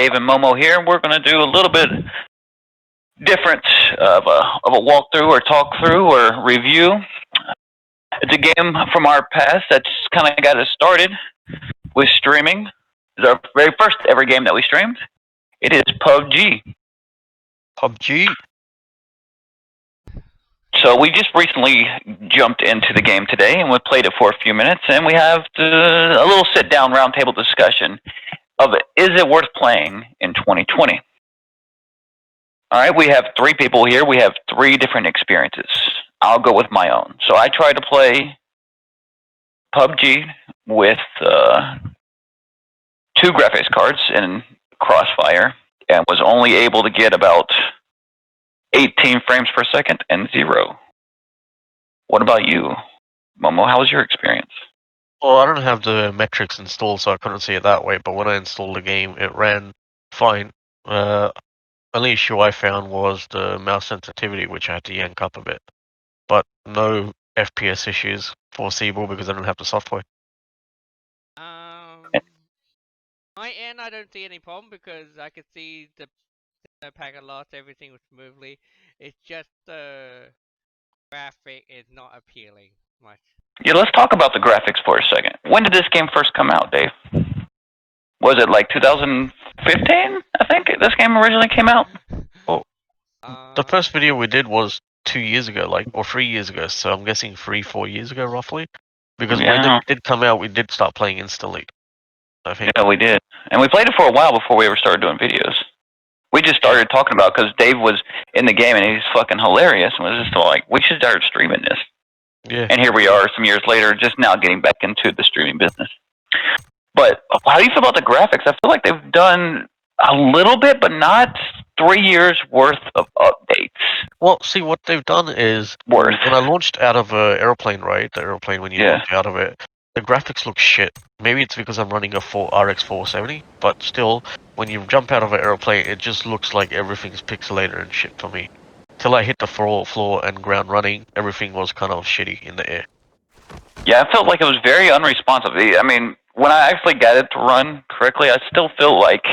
Dave and Momo here, and we're going to do a little bit different of a walkthrough or talk through or review. It's a game from our past that's kind of got us started with streaming. It's our very first ever game that we streamed. It is PUBG. PUBG? So we just recently jumped into the game today, and we played it for a few minutes, and we have a little sit-down roundtable discussion of is it worth playing in 2020? All right, we have three people here. We have three different experiences. I'll go with my own. So I tried to play PUBG with 2 graphics cards in Crossfire and was only able to get about 18 frames per second and 0. What about you, Momo? How was your experience? Well, I don't have the metrics installed, so I couldn't see it that way, but when I installed the game, it ran fine. Only issue I found was the mouse sensitivity, which I had to yank up a bit. But no FPS issues foreseeable because I don't have the software. My end, I don't see any problem because I could see the packet loss, everything was smoothly. It's just the graphic is not appealing much. Yeah, let's talk about the graphics for a second. When did this game first come out, Dave? Was it like 2015? I think this game originally came out. Well, the first video we did was 2 years ago, or 3 years ago, so I'm guessing 3-4 years ago, roughly. Because when it did come out, we did start playing instantly. I think. Yeah, we did. And we played it for a while before we ever started doing videos. We just started talking about it because Dave was in the game and he's fucking hilarious and was just like, we should start streaming this. Yeah. And here we are some years later, just now getting back into the streaming business. But how do you feel about the graphics? I feel like they've done a little bit, but not 3 years worth of updates. Well, see, what they've done is, when I launched out of an airplane, right? The airplane, when you launch out of it, the graphics look shit. Maybe it's because I'm running a RX 470, but still, when you jump out of an airplane, it just looks like everything's pixelated and shit for me. Till I hit the floor and ground running, everything was kind of shitty in the air. Yeah, I felt like it was very unresponsive. I mean, when I actually got it to run correctly, I still feel like,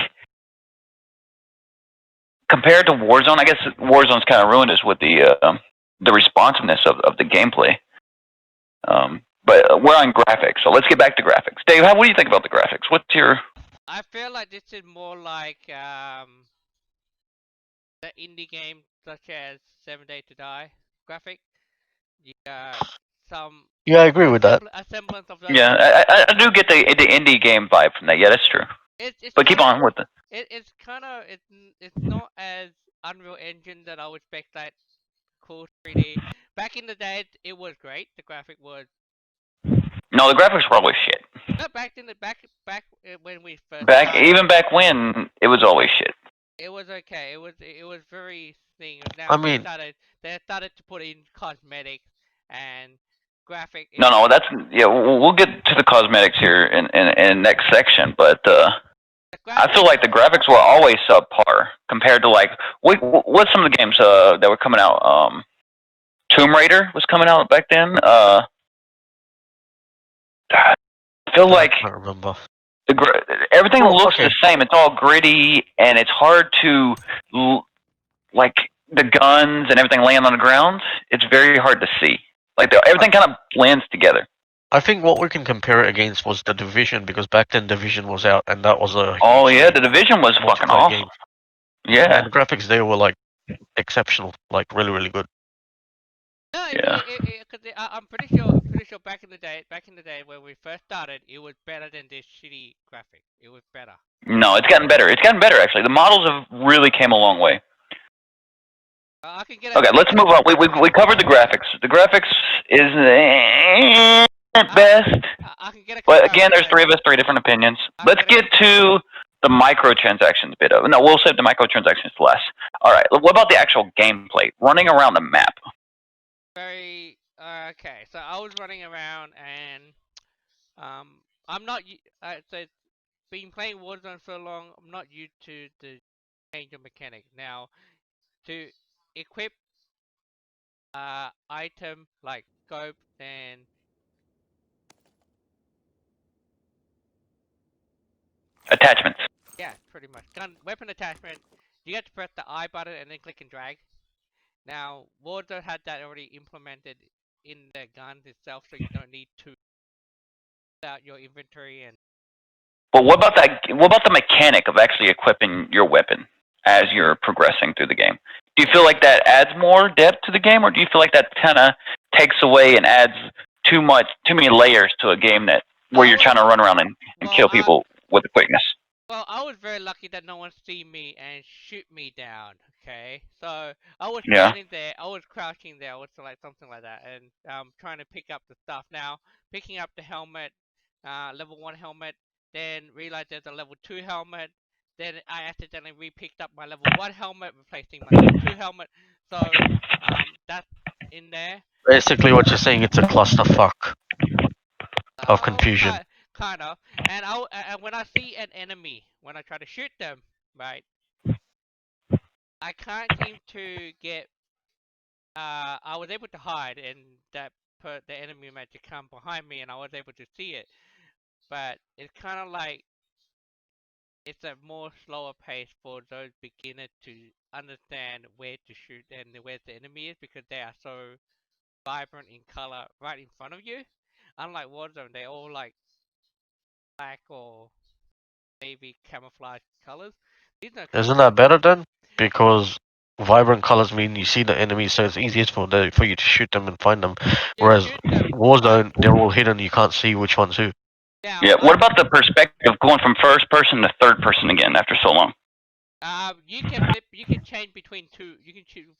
compared to Warzone, I guess Warzone's kind of ruined us with the responsiveness of the gameplay. But we're on graphics, so let's get back to graphics. Dave, what do you think about the graphics? What's your... I feel like this is more like the indie game such as 7 Days to Die graphic. Yeah, Yeah, I agree with that. A semblance of that. Yeah, I do get the indie game vibe from that. Yeah, that's true. But keep on with it. It's kind of it's not as Unreal Engine that I would expect that cool 3D. Back in the day, it was great. The graphic was. No, the graphics were always shit. No, back when we first. Even back when, it was always shit. It was okay. It was very thing. Now I mean, they started to put in cosmetics and graphic. No, that's we'll get to the cosmetics here in next section, but I feel like the graphics were always subpar compared to what's some of the games that were coming out. Tomb Raider was coming out back then. I feel like I don't remember. Everything looks the same. It's all gritty, and it's hard to the guns and everything laying on the ground. It's very hard to see. Everything kind of blends together. I think what we can compare it against was The Division, because back then Division was out, and that was a... Oh yeah, The Division was fucking awesome. Game. Yeah. And the graphics there were exceptional, really, really good. No, yeah. I'm pretty sure back in the day when we first started, it was better than this shitty graphic. It was better. No, it's gotten better. It's gotten better actually. The models have really came a long way. Okay, let's move on. We covered the graphics. The graphics is best. But again, there's three of us, three different opinions. Let's get to the microtransactions bit of it. No, we'll save the microtransactions to last. All right. What about the actual gameplay? Running around the map. Very okay. So I was running around and I'm not. So been playing Warzone so long, I'm not used to the change of mechanic. Now, to equip item like scope and attachments. Yeah, pretty much. Gun weapon attachment. You get to press the I button and then click and drag. Now, Warzone had that already implemented in the gun itself, so you don't need to fill out your inventory and. But what about that? What about the mechanic of actually equipping your weapon as you're progressing through the game? Do you feel like that adds more depth to the game, or do you feel like that kind of takes away and adds too many layers to a game that where you're trying to run around and kill people with quickness? Well, I was very lucky that no one see me and shoot me down. Okay, so I was standing there, I was crouching there, or like something like that, and trying to pick up the stuff. Now, picking up the helmet, level 1 helmet, then realized there's a level 2 helmet. Then I accidentally re-picked up my level 1 helmet, replacing my level 2 helmet. So that's in there. Basically, what you're saying, it's a clusterfuck of confusion. Kind of. And when I see an enemy, when I try to shoot them, right, I can't seem to get. I was able to hide, and the enemy managed to come behind me, and I was able to see it. But it's kind of like it's a more slower pace for those beginners to understand where to shoot and where the enemy is, because they are so vibrant in color right in front of you. Unlike Warzone, they're all like black or navy camouflage colors. Isn't that better then? Because vibrant colors mean you see the enemy, so it's easiest for you to shoot them and find them. Whereas Warzone, they're all hidden. You can't see which one's who. Yeah. What about the perspective going from first person to third person again after so long? You can flip. You can change between two. You can choose.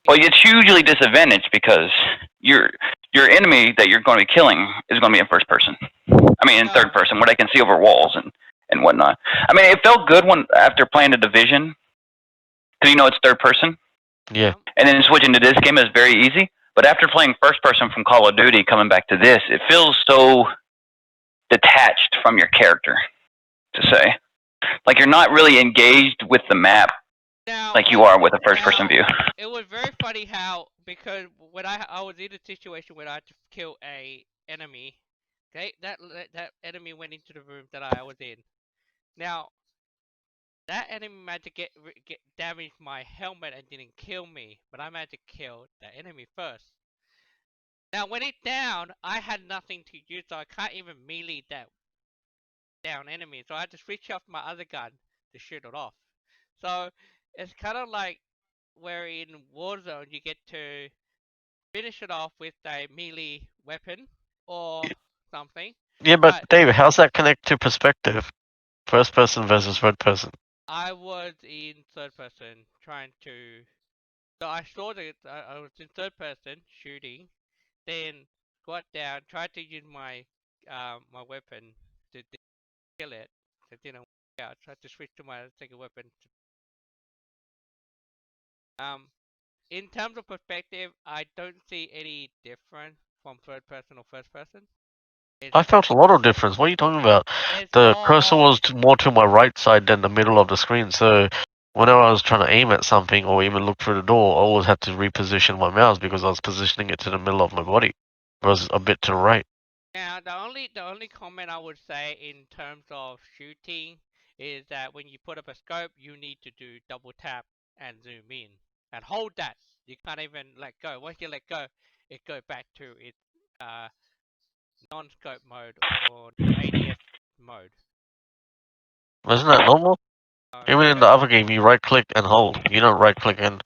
Well, it's hugely disadvantaged because your enemy that you're going to be killing is going to be in first person. I mean, in third person, where they can see over walls and whatnot. I mean, it felt good when after playing the Division, because you know it's third person. Yeah. And then switching to this game is very easy. But after playing first person from Call of Duty, coming back to this, it feels so detached from your character, to say. Like you're not really engaged with the map like you are with a first person view. It was very funny how, because when I was in a situation where I had to kill a enemy, okay, that enemy went into the room that I was in. Now, that enemy managed to get damage my helmet and didn't kill me, but I managed to kill the enemy first. Now, when it down, I had nothing to use, so I can't even melee that down enemy. So I had to switch off my other gun to shoot it off. So it's kind of like where in Warzone you get to finish it off with a melee weapon or something. Yeah, but David, how's that connect to perspective? First person versus third person. I was in third person trying to. So I saw that I was in third person shooting, then got down, tried to use my my weapon to kill it. It didn't work out. Tried to switch to my second weapon. In terms of perspective, I don't see any difference from third person or first person. I felt a lot of difference. What are you talking about? The cursor was more to my right side than the middle of the screen, so whenever I was trying to aim at something or even look through the door, I always had to reposition my mouse because I was positioning it to the middle of my body. It was a bit to the right. Now, the only comment I would say in terms of shooting is that when you put up a scope, you need to do double tap and zoom in and hold that. You can't even let go. Once you let go, it goes back to its non-scope mode or ADS mode. Isn't that normal? Even in the other game, you right click and hold. You don't right click and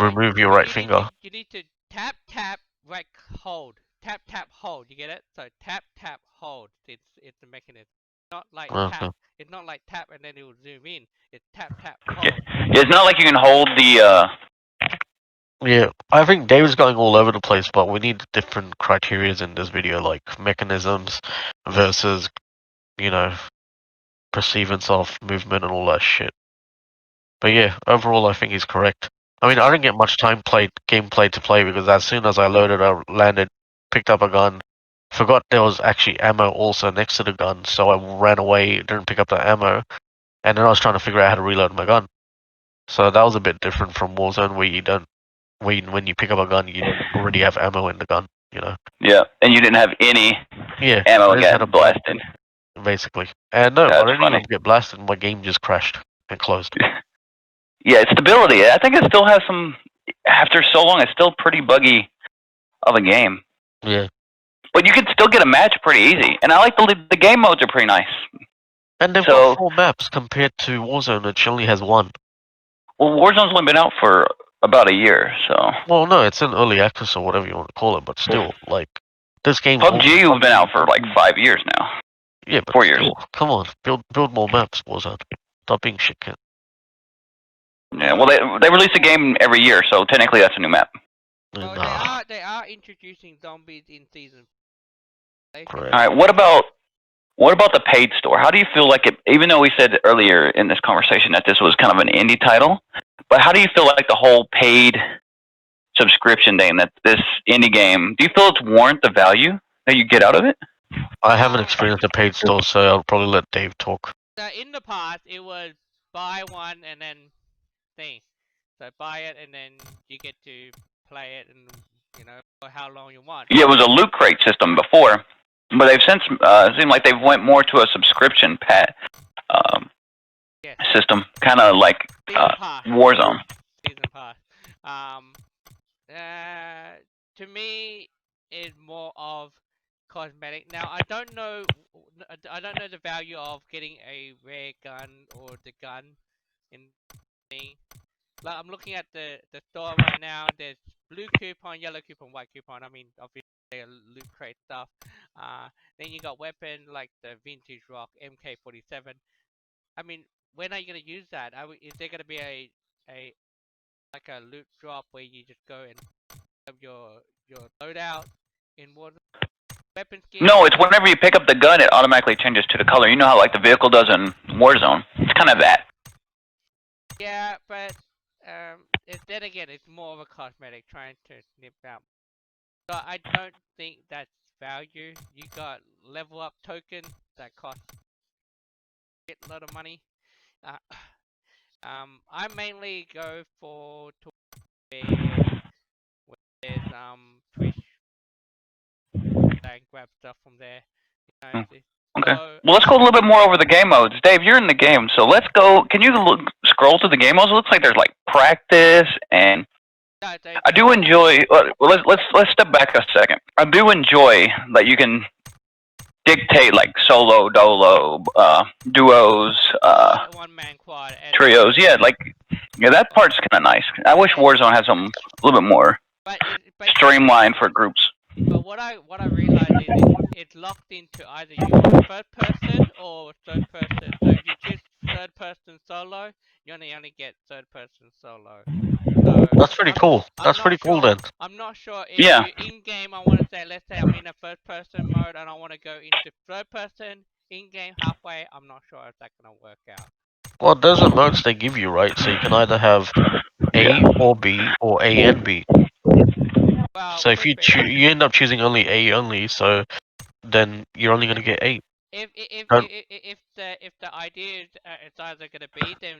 remove your right finger. You need to tap, right hold. Tap, hold. You get it? So tap, hold. It's a mechanism. Not like tap. It's not like tap and then it will zoom in. It's tap, hold. Yeah. It's not like you can hold the. Yeah, I think David's going all over the place, but we need different criterias in this video, like mechanisms versus, you know, perceivance of movement and all that shit. But yeah, overall I think he's correct. I mean, I didn't get much gameplay to play because as soon as I loaded, I landed, picked up a gun, forgot there was actually ammo also next to the gun, so I ran away, didn't pick up the ammo, and then I was trying to figure out how to reload my gun. So that was a bit different from Warzone, where you don't, when you pick up a gun, you already have ammo in the gun, you know. Yeah, and you didn't have any ammo getting blasted. basically. And no, I That's didn't funny. even get blasted. My game just crashed and closed. Yeah, it's stability. I think it still has some. After so long, it's still pretty buggy of a game. Yeah. But you can still get a match pretty easy, and I like the game modes are pretty nice. And they've got 4 maps compared to Warzone, which only has 1. Well, Warzone's only been out for about a year, so. Well, no, it's in early access or whatever you want to call it, but still, like, this game. PUBG has been out for like 5 years now. Yeah, but 4 still, years. come on, build more maps, Warzone. Stop being shit kid. Yeah, well, they release a game every year, so technically that's a new map. Well, Nah. they are introducing zombies in season. Correct. All right, what about the paid store? How do you feel like it? Even though we said earlier in this conversation that this was kind of an indie title, but how do you feel like the whole paid subscription thing, that this indie game? Do you feel it's warrant the value that you get out of it? I haven't experienced the paid store, so I'll probably let Dave talk. So in the past, it was buy one and then thing. So buy it and then you get to play it, and for how long you want. Yeah, it was a loot crate system before, but they've since seemed like they've went more to a subscription system, kind of like Warzone. Season pass. To me, it's more of cosmetic. Now I don't know the value of getting a rare gun or the gun in thing. Like I'm looking at the store right now. There's blue coupon, yellow coupon, white coupon. I mean, obviously loot crate stuff. Then you got weapon like the vintage rock MK47. I mean, when are you gonna use that? Is there gonna be a like a loot drop where you just go and have your loadout in Warzone? Weapon skin? No, it's whenever you pick up the gun, it automatically changes to the color. You know how like the vehicle does in Warzone. It's kind of that. Yeah, but then again, it's more of a cosmetic, trying to snip out. So I don't think that's value. You got level up token that costs a lot of money. I mainly go for where there's Twitch and grab stuff from there. Okay. Well, let's go a little bit more over the game modes. Dave, you're in the game, so let's go. Can you scroll to the game modes? It looks like there's like practice, and I do enjoy. Well, let's step back a second. I do enjoy that you can dictate like solo, dolo, duos, one-man quad, trios. Yeah, that part's kind of nice. I wish Warzone had some a little bit more streamlined for groups. But what I realized is it's locked into either you want first person or third person. So if you choose third person solo, you only get third person solo. So that's pretty cool. That's pretty cool then. I'm not sure if you in game. I want to say, let's say I'm in a first person mode and I want to go into third person in game halfway. I'm not sure if that's gonna work out. Well, those are modes they give you, right? So you can either have A or B or A and B. Well, so if you end up choosing only A only, so then you're only gonna get A. If the idea is it's either gonna be, then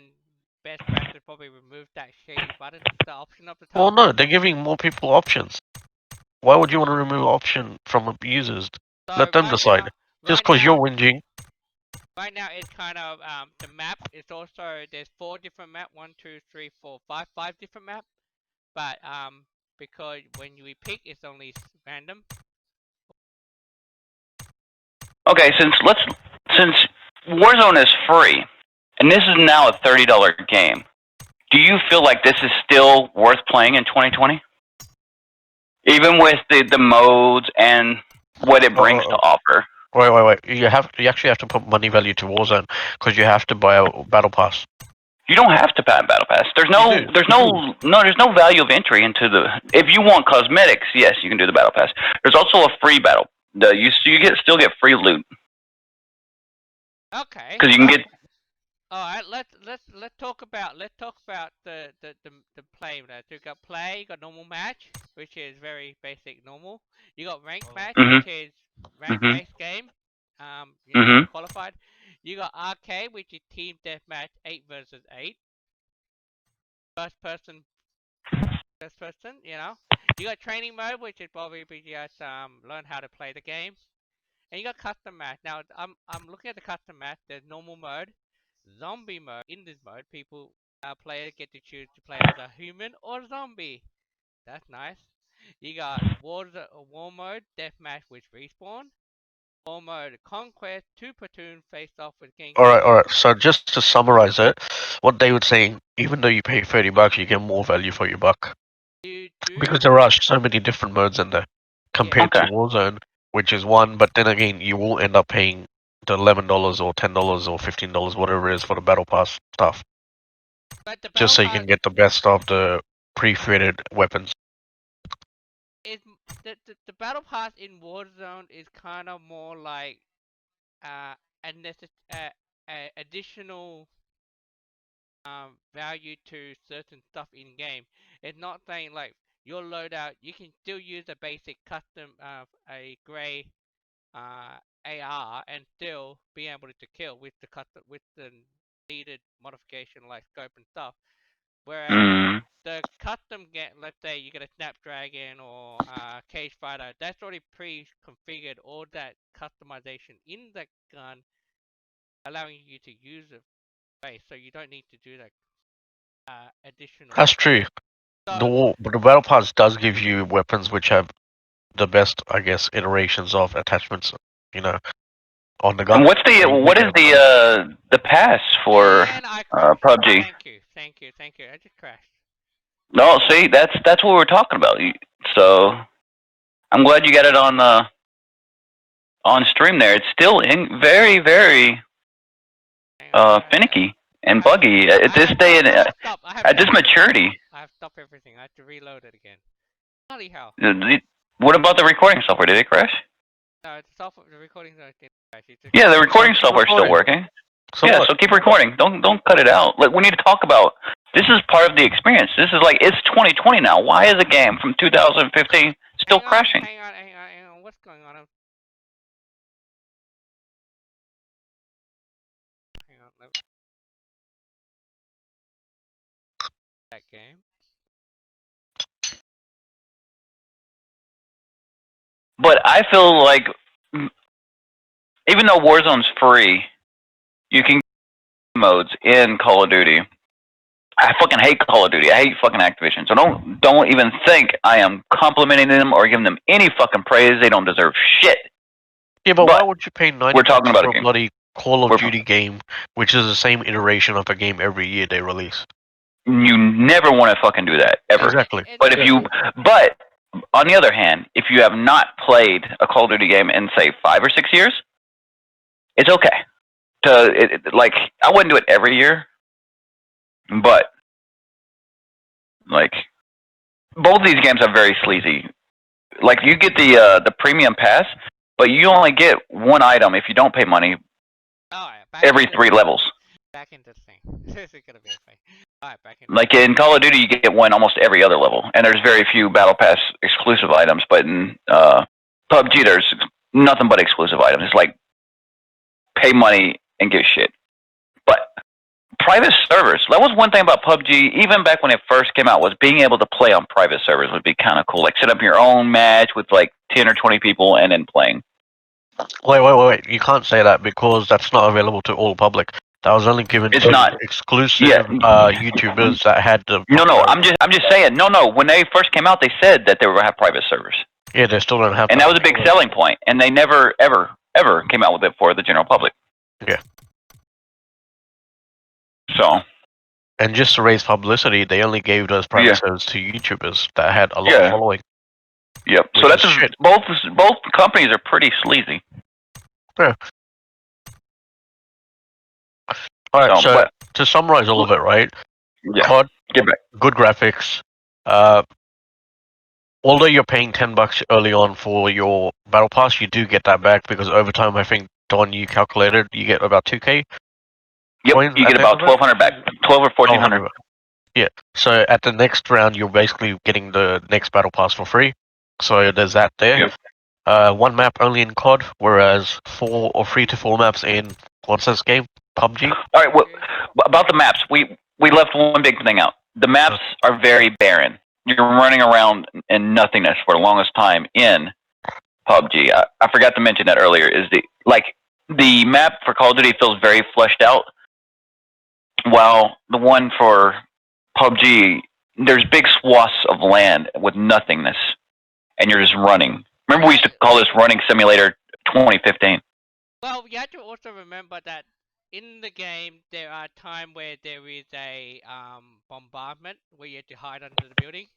best practice probably remove that shady button, the option up the top. Well, no, they're giving more people options. Why would you want to remove option from users? So let them decide. Just because you're whinging. Right now, it's kind of the map. It's also there's 4 different map. 1, 2, 3, 4, 5. 5 different map. But because when we pick, it's only random. Okay, since Warzone is free, and this is now a $30 game, do you feel like this is still worth playing in 2020? Even with the modes and what it brings to offer. Wait. You actually have to put money value to Warzone because you have to buy a battle pass. You don't have to buy a battle pass. There's no value of entry into the. If you want cosmetics, yes, you can do the battle pass. There's also a free battle. You still get free loot. Okay. Because you can get. All right. Let's talk about the play. You got play. You got normal match, which is very basic normal. You got ranked match, which is ranked based game. Qualified. You got arcade, which is team deathmatch 8 versus 8. First person. You got training mode, which is probably just learn how to play the game. and you got custom match. Now I'm looking at the custom match. There's normal mode, zombie mode. In this mode, players get to choose to play as a human or zombie. That's nice. You got war mode, deathmatch with respawn. War mode, conquest, 2 platoon face off with king. Alright. So just to summarize it, what they would say, even though you pay $30, you get more value for your buck. Because there are so many different modes in there compared to Warzone, which is one, but then again, you will end up paying the $11 or $10 or $15, whatever it is, for the battle pass stuff. Just so you can get the best of the pre-created weapons. The battle pass in Warzone is kind of more like additional value to certain stuff in game. It's not saying like your loadout. You can still use a basic custom a gray AR and still be able to kill with the needed modification like scope and stuff. Whereas the custom let's say you get a Snapdragon or Cage Fighter, that's already pre-configured all that customization in the gun, allowing you to use it base, so you don't need to do that additional. That's true. So, the battle pass does give you weapons which have the best, I guess, iterations of attachments. On the gun. And what is the pass for PUBG? Thank you. I just crashed. No, see, that's what we're talking about. So I'm glad you got it on stream there. It's still very, very finicky and buggy at this day and at this maturity. I have to stop everything. I have to reload it again. Bloody hell. What about the recording software? Did it crash? No, the recording software didn't crash. Yeah, the recording software is still working. So keep recording. Don't cut it out. Like, we need to talk about. This is part of the experience. This is like, it's 2020 now. Why is a game from 2015 still crashing? Hang on. What's going on? Hang on. That game. But I feel like, even though Warzone's free, you can get modes in Call of Duty. I fucking hate Call of Duty. I hate fucking Activision. So don't even think I am complimenting them or giving them any fucking praise. They don't deserve shit. Yeah, but why would you pay $90 we're talking about for a bloody Call of Duty game, which is the same iteration of a game every year they release? You never want to fucking do that, ever. Exactly. But on the other hand, if you have not played a Call of Duty game in, say, 5 or 6 years, it's okay. I wouldn't do it every year, but like, both of these games are very sleazy. Like, you get the premium pass, but you only get one item if you don't pay money every 3 levels. Back into the thing. This is gonna be a thing. Alright, back into Like, in Call of Duty, you get one almost every other level, and there's very few Battle Pass exclusive items, but in PUBG, there's nothing but exclusive items. It's like, pay money and get shit. But private servers, that was one thing about PUBG, even back when it first came out, was being able to play on private servers would be kind of cool. Like, set up your own match with like 10 or 20 people and then playing. Wait. You can't say that because that's not available to all public. That was only given to exclusive YouTubers that had the... No, I'm just saying, no, when they first came out, they said that they were going to have private servers. Yeah, they still don't have... And that was a big selling point, and they never, ever came out with it for the general public. Yeah. So... And just to raise publicity, they only gave those private servers to YouTubers that had a lot of following. Yep. So that's both companies are pretty sleazy. Yeah. Alright, so to summarize all of it, right? Yeah. COD, good graphics. Although you're paying $10 early on for your battle pass, you do get that back because over time, I think, Don, you calculated, you get about 2K. Yep, you get about 1,200 back, 12 or 1,400. Yeah. So at the next round, you're basically getting the next battle pass for free. So there's that there. Yep. One map only in COD, whereas 4 or 3 to 4 maps in what's this game? PUBG. All right. Well, about the maps, we left one big thing out. The maps are very barren. You're running around in nothingness for the longest time in PUBG. I forgot to mention that earlier. Is the map for Call of Duty feels very fleshed out, while the one for PUBG, there's big swaths of land with nothingness, and you're just running. Remember, we used to call this Running Simulator 2015. Well, you have to also remember that in the game there are times where there is a bombardment where you have to hide under the building.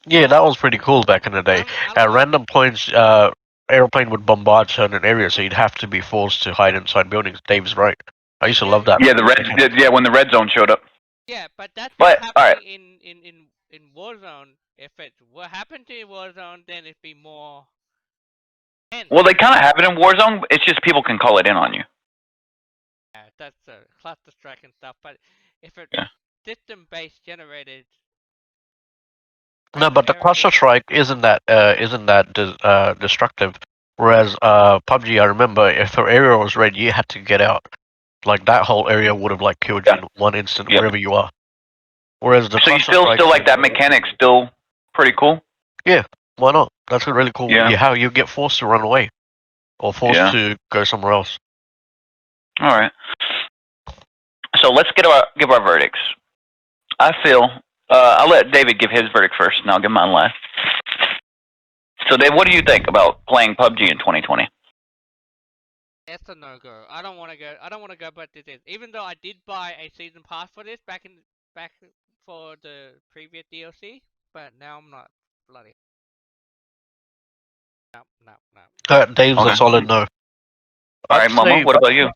Yeah, that was pretty cool back in the day. At random points, airplane would bombard certain areas, so you'd have to be forced to hide inside buildings. Dave's right. I used to love that. Yeah, when the red zone showed up. Yeah, but that's not happening in Warzone. If it what happened to Warzone, then it'd be more. Well, they kind of have it in Warzone. It's just people can call it in on you. Yeah, that's a cluster strike and stuff. But if it's system-based generated. No, but the cluster strike isn't that destructive. Whereas PUBG, I remember if her area was red, you had to get out. Like that whole area would have like killed you in one instant wherever you are. Whereas the so you still like that mechanic still pretty cool. Yeah, why not? That's really cool. Yeah, how you get forced to run away or forced to go somewhere else. All right. So let's give our verdicts. I feel I'll let David give his verdict first, and I'll give mine last. So, Dave, what do you think about playing PUBG in 2020? It's a no-go. I don't want to go. I don't want to go. But this is even though I did buy a season pass for this back for the previous DLC, but now I'm not bloody. No. Dave's a solid no. All right, Momo, what about you?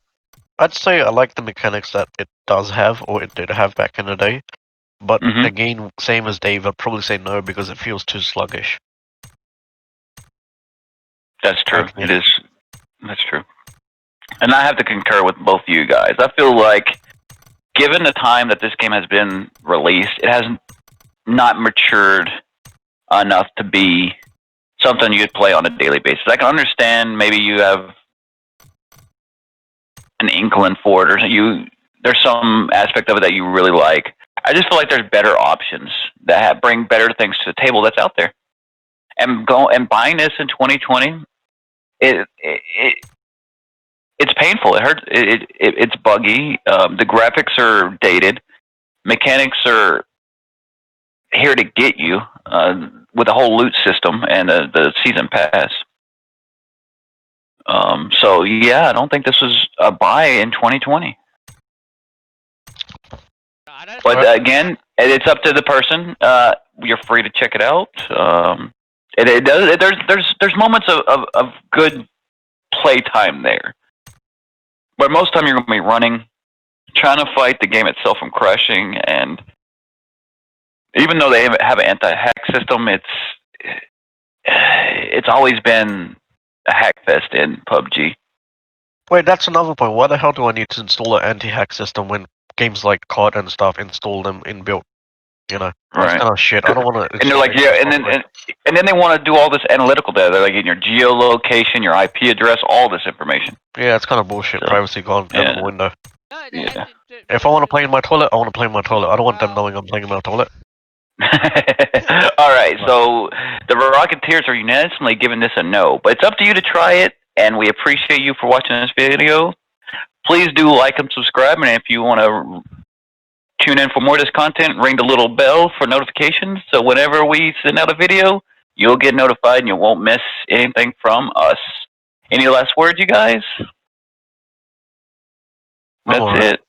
I'd say I like the mechanics that it does have, or it did have back in the day. But again, same as Dave, I'd probably say no because it feels too sluggish. That's true. It is. That's true. And I have to concur with both of you guys. I feel like, given the time that this game has been released, it has not matured enough to be something you'd play on a daily basis. I can understand maybe you have an inkling for it, or there's some aspect of it that you really like. I just feel like there's better options that bring better things to the table that's out there. And buying this in 2020, it's painful. It hurts. It's buggy. The graphics are dated. Mechanics are here to get you with the whole loot system and the season pass. So yeah, I don't think this was a buy in 2020. But again, it's up to the person. You're free to check it out. There's moments of good playtime there, but most of the time you're going to be running, trying to fight the game itself from crashing. And even though they have an anti-hack system, it's always been a hack fest in PUBG. Wait, that's another point. Why the hell do I need to install an anti-hack system when games like COD and stuff install them inbuilt? You know, that's kind of shit. I don't want to. And they're like, and then they want to do all this analytical data. They're like, in your geolocation, your IP address, all this information. Yeah, it's kind of bullshit. So, privacy gone out the window. Yeah. If I want to play in my toilet, I want to play in my toilet. I don't want them knowing I'm playing in my toilet. All right, so the Rocketeers are unanimously giving this a no, but it's up to you to try it, and we appreciate you for watching this video. Please do like and subscribe, and if you want to tune in for more of this content, ring the little bell for notifications, so whenever we send out a video, you'll get notified and you won't miss anything from us. Any last words, you guys? That's it.